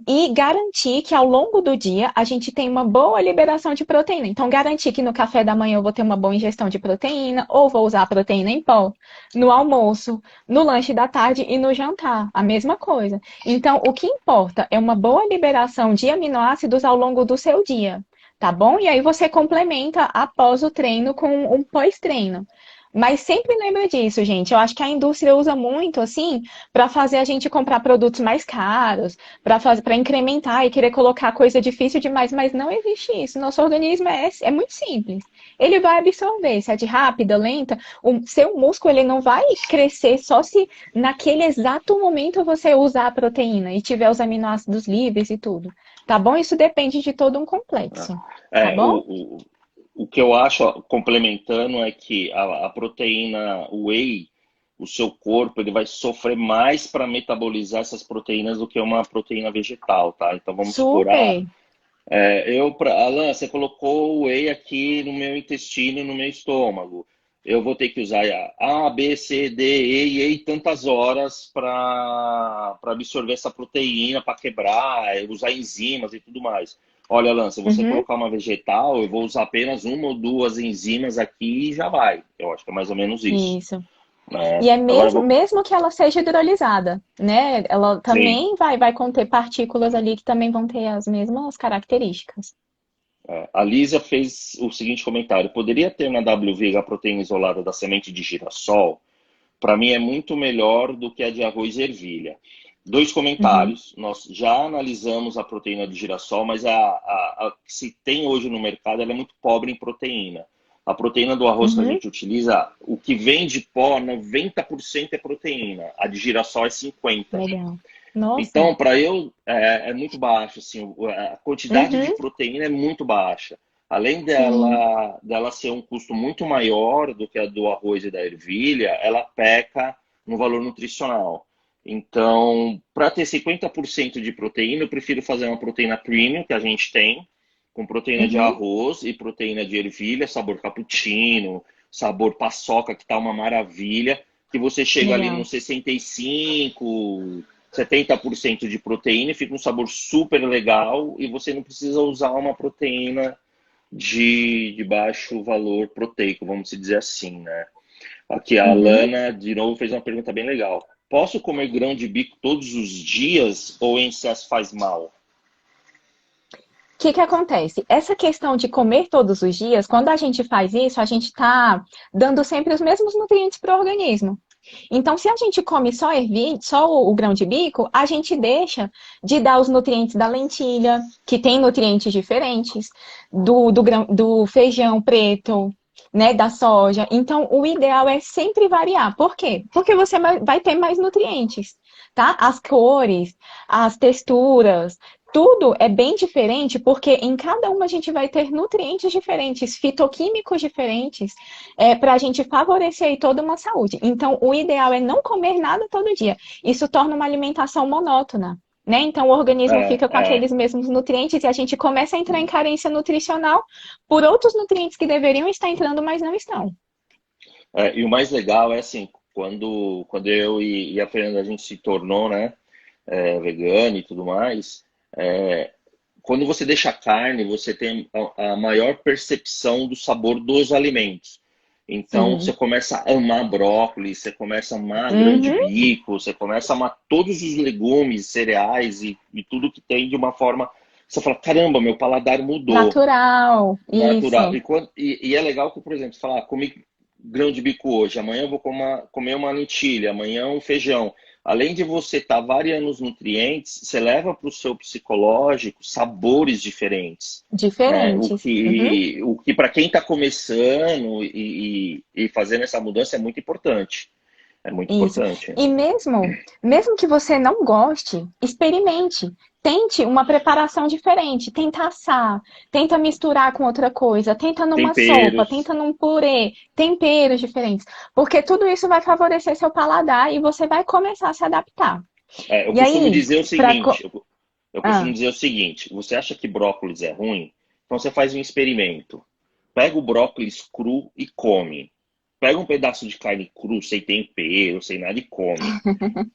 E garantir que ao longo do dia a gente tem uma boa liberação de proteína. Então, garantir que no café da manhã eu vou ter uma boa ingestão de proteína, ou vou usar a proteína em pó no almoço, no lanche da tarde e no jantar, a mesma coisa. Então, o que importa é uma boa liberação de aminoácidos ao longo do seu dia, tá bom? E aí você complementa após o treino com um pós-treino. Mas sempre lembra disso, gente. Eu acho que a indústria usa muito assim para fazer a gente comprar produtos mais caros, para incrementar e querer colocar coisa difícil demais, mas não existe isso. Nosso organismo é muito simples. Ele vai absorver, se é de rápida, lenta, o seu músculo ele não vai crescer só se naquele exato momento você usar a proteína e tiver os aminoácidos livres e tudo. Tá bom? Isso depende de todo um Né? complexo. Tá É, bom? o que eu acho, ó, complementando, é que a proteína whey, o seu corpo, ele vai sofrer mais para metabolizar essas proteínas do que uma proteína vegetal, tá? Então vamos supor, Super. Alan, você colocou o whey aqui no meu intestino e no meu estômago. eu vou ter que usar A, B, C, D, E tantas horas para absorver essa proteína, para quebrar, usar enzimas e tudo mais. Olha, Alan, se você Uhum. colocar uma vegetal, eu vou usar apenas uma ou duas enzimas aqui e já vai. Eu acho que é mais ou menos isso, Isso. né? E é Agora, eu mesmo, vou... mesmo que ela seja hidrolisada, né? Ela Sim. também vai conter partículas ali que também vão ter as mesmas características. A Lísia fez o seguinte comentário: poderia ter na WVIG a proteína isolada da semente de girassol? Para mim é muito melhor do que a de arroz e ervilha. Dois Uhum. comentários. Nós já analisamos a proteína de girassol, mas a que se tem hoje no mercado ela é muito pobre em proteína. A proteína do arroz que a Uhum. gente utiliza, o que vem de pó, 90% é proteína. A de girassol é 50%. Legal. Nossa. Então, para eu, é muito baixo, assim, a quantidade de Uhum. proteína é muito baixa. Além Sim. dela ser um custo muito maior do que a do arroz e da ervilha, ela peca no valor nutricional. Então, para ter 50% de proteína, eu prefiro fazer uma proteína premium, que a gente tem, com proteína de Uhum. arroz e proteína de ervilha, sabor cappuccino, sabor paçoca, que tá uma maravilha, que você chega ali Legal. nos 65, 70% de proteína, fica um sabor super legal e você não precisa usar uma proteína de baixo valor proteico, vamos dizer assim, né? Aqui a Uhum. Alana, de novo, fez uma pergunta bem legal. Posso comer grão de bico todos os dias ou em excesso faz mal? O que que acontece? Essa questão de comer todos os dias, quando a gente faz isso, a gente está dando sempre os mesmos nutrientes para o organismo. Então, se a gente come só ervilha, só o grão de bico, a gente deixa de dar os nutrientes da lentilha, que tem nutrientes diferentes, do feijão preto, né, da soja. Então, o ideal é sempre variar. Por quê? Porque você vai ter mais nutrientes, tá? As cores, as texturas, tudo é bem diferente, porque em cada uma a gente vai ter nutrientes diferentes, fitoquímicos diferentes, para a gente favorecer aí toda uma saúde. Então, o ideal é não comer nada todo dia. Isso torna uma alimentação monótona, né? Então, o organismo É, fica com é, aqueles mesmos nutrientes e a gente começa a entrar em carência nutricional por outros nutrientes que deveriam estar entrando, mas não estão. e o mais legal é assim, quando eu e a Fernanda a gente se tornou, né, vegano e tudo mais, é, quando você deixa a carne, você tem a maior percepção do sabor dos alimentos. Então, você Sim. começa a amar brócolis, você começa a amar grão de Uhum. bico, você começa a amar todos os legumes, cereais e tudo que tem de uma forma. Você fala, caramba, meu paladar mudou, Natural. natural. Isso. E é legal que, por exemplo, você fala, comi grão de bico hoje, amanhã eu vou comer uma lentilha, amanhã um feijão. Além de você estar variando os nutrientes, você leva para o seu psicológico sabores diferentes, né? Diferentes. Uhum. O que para quem está começando e fazendo essa mudança é muito importante. É muito Isso. importante. E mesmo que você não goste, experimente. Tente uma preparação diferente. Tenta assar, tenta misturar com outra coisa, tenta numa sopa, Temperos. tenta num purê, temperos diferentes. Porque tudo isso vai favorecer seu paladar e você vai começar a se adaptar. Eu E costumo aí, dizer o para. seguinte, eu costumo Ah, dizer o seguinte, você acha que brócolis é ruim? Então você faz um experimento. Pega o brócolis cru e come. Pega um pedaço de carne cru, sem tempero, sem nada e come.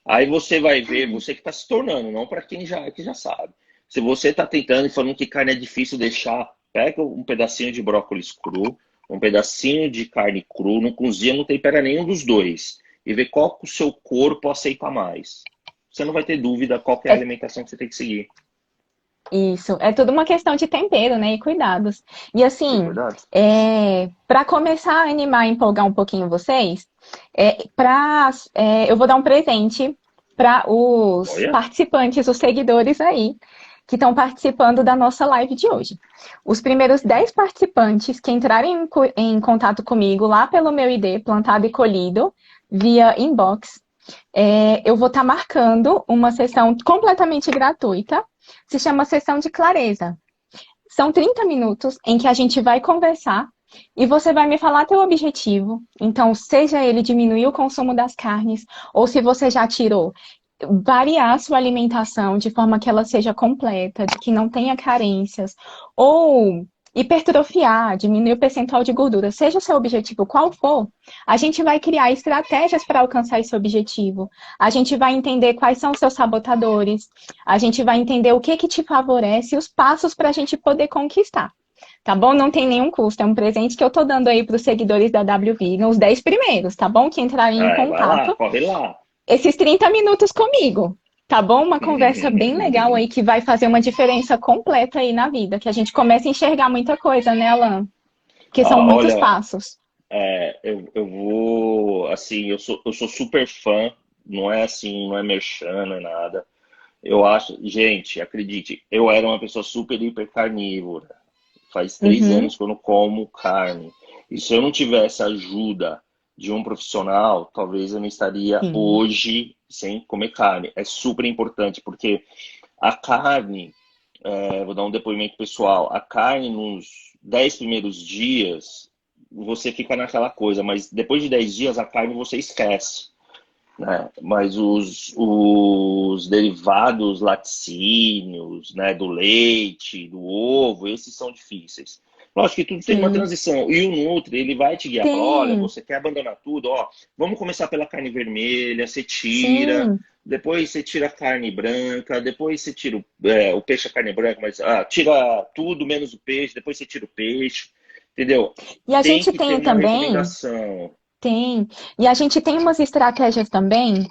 Aí você vai ver, você que está se tornando, não para quem que já sabe. Se você está tentando e falando que carne é difícil deixar, pega um pedacinho de brócolis cru, um pedacinho de carne cru, não cozinha, não tempera nenhum dos dois. E vê qual que o seu corpo aceita mais. Você não vai ter dúvida qual que é a é alimentação que você tem que seguir. isso. É tudo uma questão de tempero, né? E cuidados. E E assim, cuidado. para começar a animar e empolgar um pouquinho vocês, eu vou dar um presente para os Olha, participantes, os seguidores aí, que estão participando da nossa live de hoje. Os primeiros 10 participantes que entrarem em contato comigo lá pelo meu ID, plantado e colhido, via inbox, eu vou estar marcando uma sessão completamente gratuita, se chama Sessão de Clareza. São 30 minutos em que a gente vai conversar e você vai me falar teu objetivo. Então, seja ele diminuir o consumo das carnes, ou se você já tirou, variar a sua alimentação de forma que ela seja completa, de que não tenha carências, ou hipertrofiar, diminuir o percentual de gordura, seja o seu objetivo qual for, a gente vai criar estratégias para alcançar esse objetivo. A gente vai entender quais são os seus sabotadores, a gente vai entender o que que te favorece e os passos para a gente poder conquistar. Tá bom? Não tem nenhum custo. É um presente que eu tô dando aí para os seguidores da W Vegan, os 10 primeiros, tá bom? Que entrarem em Vai lá, contato. corre lá. Esses 30 minutos comigo. Tá bom? Uma conversa bem legal aí que vai fazer uma diferença completa aí na vida. Que a gente começa a enxergar muita coisa, né, Alan? Que são muitos Olha, passos. eu vou, assim, eu sou super fã, não é assim, não é merchan, não é nada. Eu acho, gente, acredite, eu era uma pessoa super hiper carnívora. Faz 3 anos Uhum, que eu não como carne. E se eu não tivesse a ajuda de um profissional, talvez eu não estaria sim. hoje sem comer carne. É super importante, porque a carne, vou dar um depoimento pessoal, a carne nos 10 primeiros dias, você fica naquela coisa, mas depois de 10 dias a carne você esquece, né? Mas os derivados laticínios, né, do leite, do ovo, esses são difíceis. Lógico que tudo tem uma Sim. transição. E o Nutri, ele vai te guiar, fala, olha, Tem. você quer abandonar tudo, ó, vamos começar pela carne vermelha, você tira, Sim. depois você tira a carne branca, depois você tira o peixe, a carne branca, mas tira tudo menos o peixe, depois você tira o peixe, entendeu? E a Tem gente que ter tem uma também, recomendação. tem. E a gente tem umas estratégias também,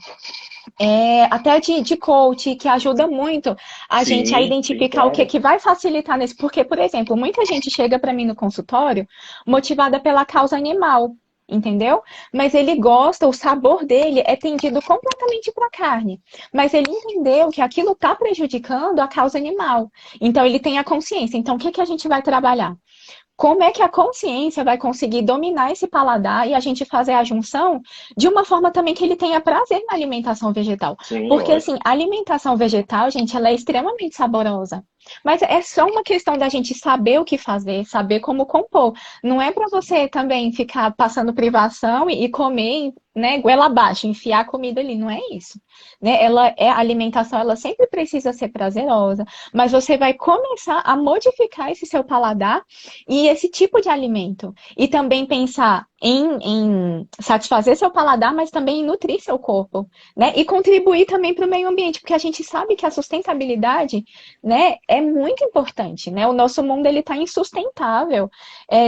até de coach, que ajuda muito a gente a Sim, sim, identificar o que claro. que vai facilitar nesse. Porque, por exemplo, muita gente chega para mim no consultório motivada pela causa animal. Entendeu? Mas ele gosta, o sabor dele é tendido completamente para a carne. Mas ele entendeu que aquilo está prejudicando a causa animal. Então ele tem a consciência. Então o que que a gente vai trabalhar? Como é que a consciência vai conseguir dominar esse paladar e a gente fazer a junção de uma forma também que ele tenha prazer na alimentação vegetal? Sim, Porque, assim, lógico. a alimentação vegetal, gente, ela é extremamente saborosa. Mas é só uma questão da gente saber o que fazer, saber como compor. Não é para você também ficar passando privação e comer, né, goela abaixo, enfiar a comida ali. Não é isso. Né? A alimentação, ela sempre precisa ser prazerosa, mas você vai começar a modificar esse seu paladar e esse tipo de alimento. E também pensar em satisfazer seu paladar, mas também em nutrir seu corpo, né? E contribuir também para o meio ambiente, porque a gente sabe que a sustentabilidade, né, é muito importante, né? O nosso mundo ele está insustentável.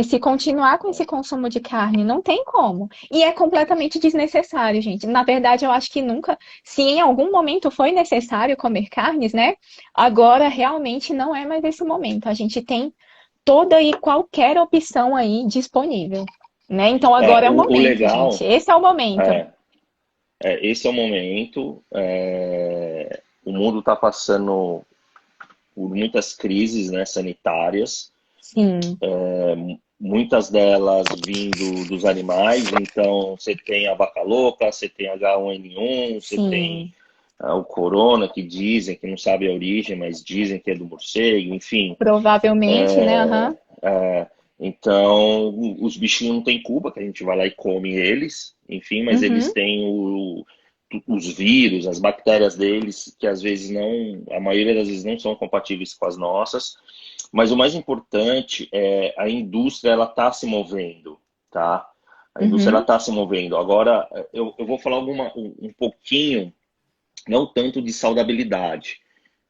Se continuar com esse consumo de carne, não tem como. E é completamente desnecessário, gente. Na verdade, eu acho que nunca, se em algum momento foi necessário comer carnes, né? Agora realmente não é mais esse momento. A gente tem toda e qualquer opção aí disponível, né? Então agora é o O momento, gente. legal Esse é o momento. é, esse é o momento. O mundo está passando por muitas crises, né, sanitárias, Sim, muitas delas vindo dos animais. Então, você tem a vaca louca, você tem H1N1, você tem sim. o corona, que dizem que não sabe a origem, mas dizem que é do morcego, enfim. Provavelmente, né? Aham. É, então, os bichinhos não têm culpa, que a gente vai lá e come eles, enfim, mas eles Uhum. têm os vírus, as bactérias deles, que às vezes não, a maioria das vezes não são compatíveis com as nossas. Mas o mais importante é a indústria, ela está se movendo, tá? A indústria, ela Uhum. está se movendo. Agora, eu vou falar um pouquinho, não tanto de saudabilidade,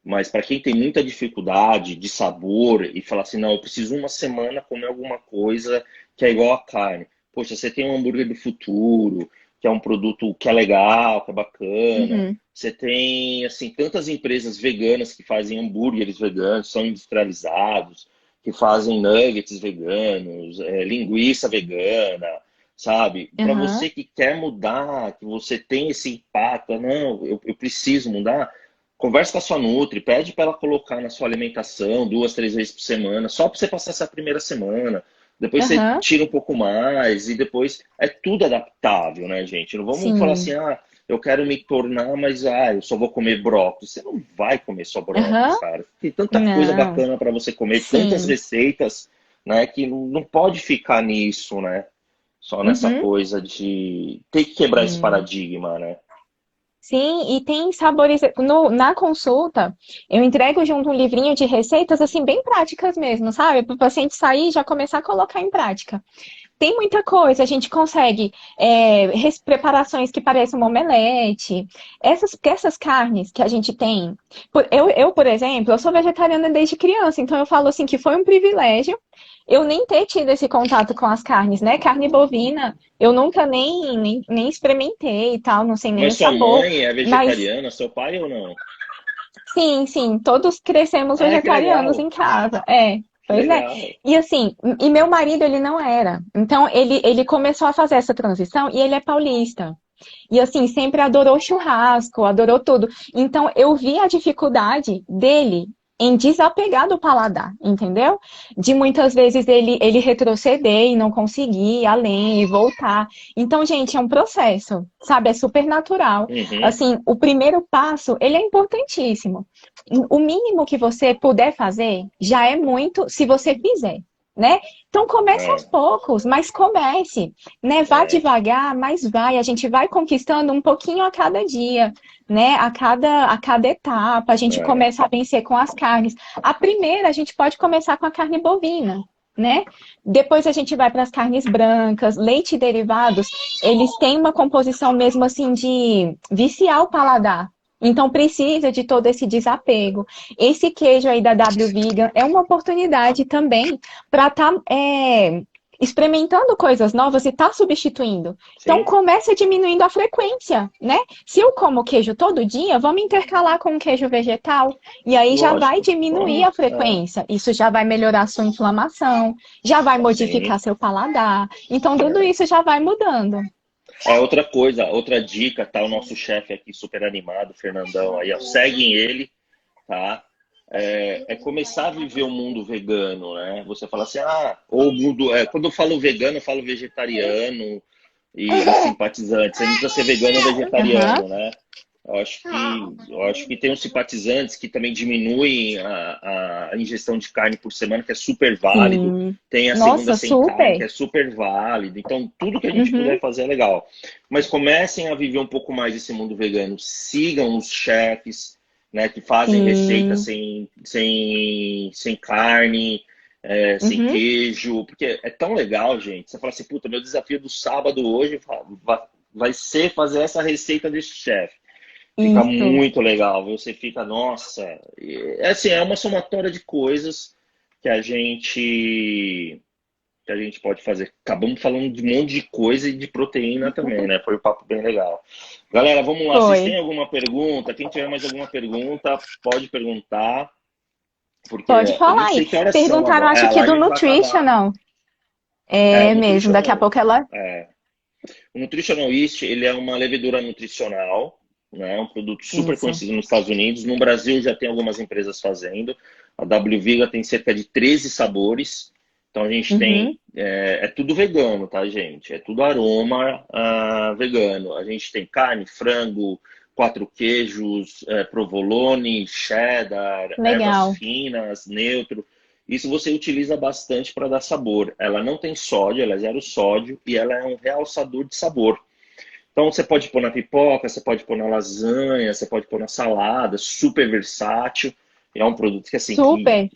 mas para quem tem muita dificuldade de sabor e fala assim, não, eu preciso uma semana comer alguma coisa que é igual a carne. Poxa, você tem um hambúrguer do futuro, que é um produto que é legal, que é bacana. Uhum. Você tem, assim, tantas empresas veganas que fazem hambúrgueres veganos, são industrializados, que fazem nuggets veganos, linguiça vegana, sabe? Para Aham. você que quer mudar, que você tem esse impacto, não, eu preciso mudar. Converse com a sua Nutri, pede para ela colocar na sua alimentação 2, 3 vezes por semana, só para você passar essa primeira semana. Depois você Aham. tira um pouco mais e depois é tudo adaptável, né, gente? Não vamos falar assim, Sim. eu quero me tornar, mas eu só vou comer brócolis. Você não vai comer só brócolis, Aham. cara. Tem tanta coisa Não. bacana para você comer, tantas Sim. receitas, né, que não pode ficar nisso, né? Só nessa Uhum. coisa de ter que quebrar esse Sim. paradigma, né? Sim, e tem sabores. Na consulta, eu entrego junto um livrinho de receitas, assim, bem práticas mesmo, sabe? Para o paciente sair e já começar a colocar em prática. Tem muita coisa, a gente consegue preparações que parecem uma omelete. Essas carnes que a gente tem. Por exemplo, eu sou vegetariana desde criança, então eu falo assim que foi um privilégio eu nem ter tido esse contato com as carnes, né? Carne bovina, eu nunca nem experimentei e tal, não sei nem o Mas sua sabor. mãe é Mas vegetariana, seu pai ou não? sim, sim, todos crescemos Ah, que vegetarianos legal, em casa. É, que pois é. legal. E assim, e meu marido, ele não era. Então, ele começou a fazer essa transição e ele é paulista. E assim, sempre adorou churrasco, adorou tudo. Então, eu vi a dificuldade dele em desapegar do paladar, entendeu? De muitas vezes ele retroceder e não conseguir ir além e voltar. Então, gente, é um processo, sabe? É super natural. Uhum. Assim, o primeiro passo, ele é importantíssimo. O mínimo que você puder fazer já é muito se você fizer, né? Então comece aos É, poucos, mas comece, né? Vá é, devagar, mas vai. A gente vai conquistando um pouquinho a cada dia, né? A cada etapa, a gente é. começa a vencer com as carnes. A primeira, a gente pode começar com a carne bovina, né? Depois a gente vai para as carnes brancas, leite e derivados, eles têm uma composição mesmo assim de viciar o paladar. Então precisa de todo esse desapego. Esse queijo aí da W Vegan é uma oportunidade também para estar experimentando coisas novas e estar substituindo. Então Sim, começa diminuindo a frequência, né? Se eu como queijo todo dia, vamos intercalar com um queijo vegetal e aí já vai lógico. diminuir a Vamos, é, frequência. Isso já vai melhorar a sua inflamação, já vai sim. modificar seu paladar. Então tudo isso já vai mudando. É outra coisa, outra dica, tá? O nosso chefe aqui super animado, Fernandão, aí, ó, seguem ele, tá? É começar a viver o mundo vegano, né? Você fala assim, ou mundo. Quando eu falo vegano, eu falo vegetariano e simpatizante. Você não precisa ser vegano ou Aham. vegetariano, né? Eu acho que tem uns simpatizantes que também diminuem a ingestão de carne por semana, que é super válido. Sim. Tem a segunda Nossa, sem carne, que super. é super válido. Então, tudo que a gente puder Uhum. fazer é legal. Mas comecem a viver um pouco mais esse mundo vegano. Sigam os chefs, né, que fazem receitas Sim. sem carne, sem Uhum. queijo, porque é tão legal, gente. Você fala assim, puta, meu desafio do sábado hoje vai ser fazer essa receita desse chefe. Fica Isso. muito legal, viu? Você fica, nossa. Assim, é uma somatória de coisas que a gente pode fazer. Acabamos falando de um monte de coisa e de proteína também, né? Foi um papo bem legal. Galera, vamos lá. Vocês Foi. têm alguma pergunta? Quem tiver mais alguma pergunta, pode perguntar, porque Pode eu nem falar aí. sei que horas são Perguntaram, agora. acho A que do live vai acabar. Nutritional. O É mesmo, daqui a Nutritional, pouco ela. o Nutritional Yeast, ele é uma levedura nutricional, né? Um produto super Isso. conhecido nos Estados Unidos. No Brasil já tem algumas empresas fazendo. A W Viga tem cerca de 13 sabores. Então a gente tem, Uhum. é tudo vegano, tá, gente? É tudo aroma vegano. A gente tem carne, frango, quatro queijos, provolone, cheddar, ervas Legal. finas, neutro. Isso você utiliza bastante para dar sabor. Ela não tem sódio, ela é zero sódio e ela é um realçador de sabor. Então você pode pôr na pipoca, você pode pôr na lasanha, você pode pôr na salada, super versátil. É um produto que assim que Super.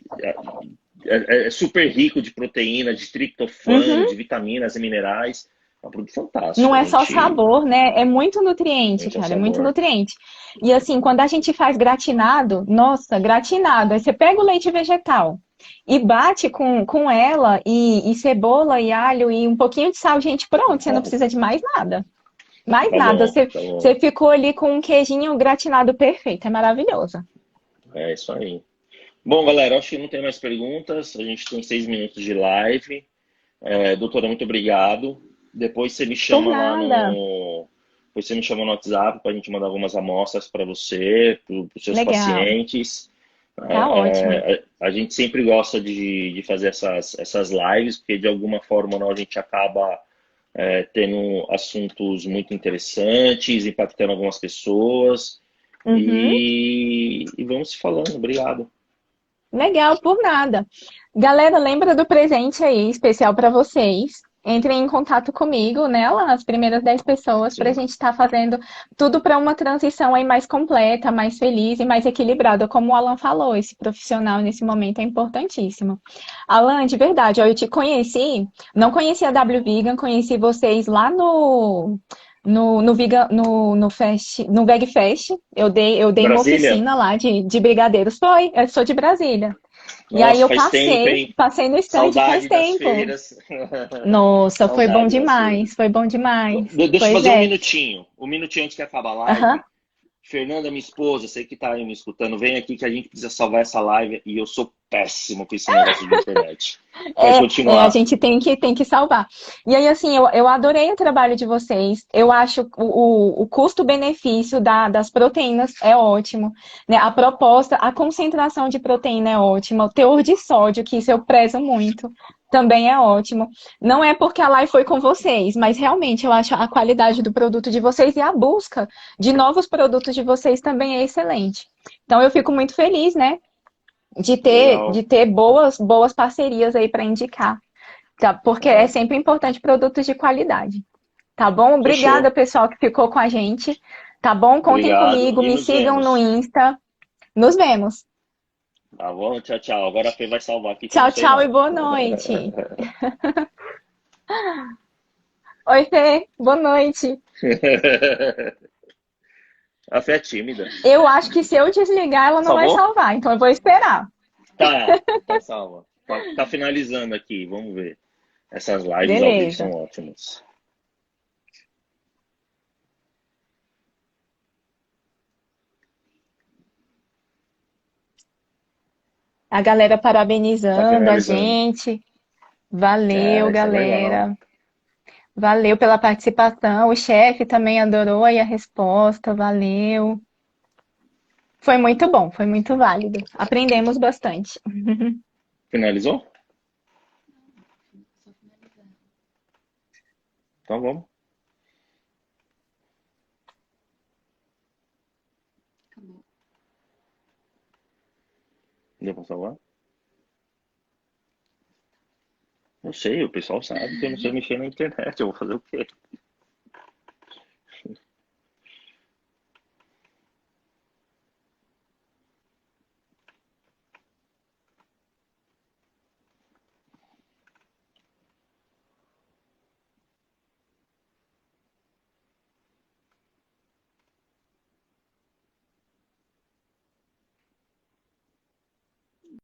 é, é super rico de proteína, de triptofano, Uhum. de vitaminas e minerais. É um produto fantástico. Não A é só gente sabor, né? É muito nutriente, muito cara. É muito sabor. nutriente. E assim, quando a gente faz gratinado, nossa, gratinado. Aí você pega o leite vegetal e bate com ela e cebola e alho e um pouquinho de sal, gente, pronto. Você não precisa de mais nada. Mais Tá nada. bom, Você, tá bom. você ficou ali com um queijinho gratinado perfeito. É maravilhoso. É isso aí. Bom, galera, acho que não tem mais perguntas. A gente tem 6 minutos de live. Doutora, muito obrigado. Depois você me Por chama lá nada. no. Depois você me chama no WhatsApp para a gente mandar algumas amostras para você, para os seus Legal. pacientes. Tá ótimo. A gente sempre gosta de fazer essas lives, porque de alguma forma ou não, a gente acaba tendo assuntos muito interessantes, impactando algumas pessoas. Uhum. E vamos se falando. Obrigado. Legal, por nada. Galera, lembra do presente aí, especial para vocês. entrem em contato comigo, né, Alan? As primeiras 10 pessoas, para a Sim. gente estar fazendo tudo para uma transição aí mais completa, mais feliz e mais equilibrada. Como o Alan falou, esse profissional nesse momento é importantíssimo. Alan, de verdade, ó, eu te conheci, não conhecia a W Vegan, conheci vocês lá no, Vegan, no Veg Fest. Eu dei uma Brasília? oficina lá de brigadeiros. Foi, eu sou de Brasília. E aí Nossa, eu faz tempo, passei, hein? passei no stand faz Saudade das tempo. feiras. Nossa, foi bom Saudade das demais, feiras. foi bom demais. Deixa eu Pois fazer um é. minutinho. Um minutinho antes que acabe a Aham. live. Fernanda, minha esposa, sei que tá aí me escutando. Vem aqui que a gente precisa salvar essa live e eu sou péssimo com esse negócio de internet. Pode A continuar. gente tem que salvar. E aí, assim, eu adorei o trabalho de vocês. Eu acho o custo-benefício das proteínas é ótimo, né? A proposta, a concentração de proteína é ótima. O teor de sódio, que isso eu prezo muito, também é ótimo. Não é porque a live foi com vocês, mas realmente eu acho a qualidade do produto de vocês e a busca de novos produtos de vocês também é excelente. Então, eu fico muito feliz, né? de ter, Legal. de ter boas parcerias aí para indicar, tá? Porque é Ah, sempre importante produtos de qualidade, tá bom? Obrigada, fechou. pessoal, que ficou com a gente, tá bom? Contem Obrigado comigo, e me nos sigam no vemos. Insta. Nos vemos. Tá bom? Tchau, tchau. Agora a Fê vai salvar aqui que eu não Tchau, sei tchau e não. boa noite. Oi, Fê, boa noite. A Fê é tímida. Eu acho que se eu desligar, ela não vai Salvou? salvar, então eu vou esperar. Tá, tá salva. Tá finalizando aqui, vamos ver. Essas lives ao vivo são Beleza. ótimas. A galera Tá parabenizando a finalizando. gente. Valeu, É, isso é legal. galera. Valeu pela participação. O chefe também adorou aí a resposta. Valeu. Foi muito bom, foi muito válido. Aprendemos bastante. Finalizou? Então vamos. Deu pra salvar? Eu sei, o pessoal sabe que eu não sei mexer na internet. Eu vou fazer o quê?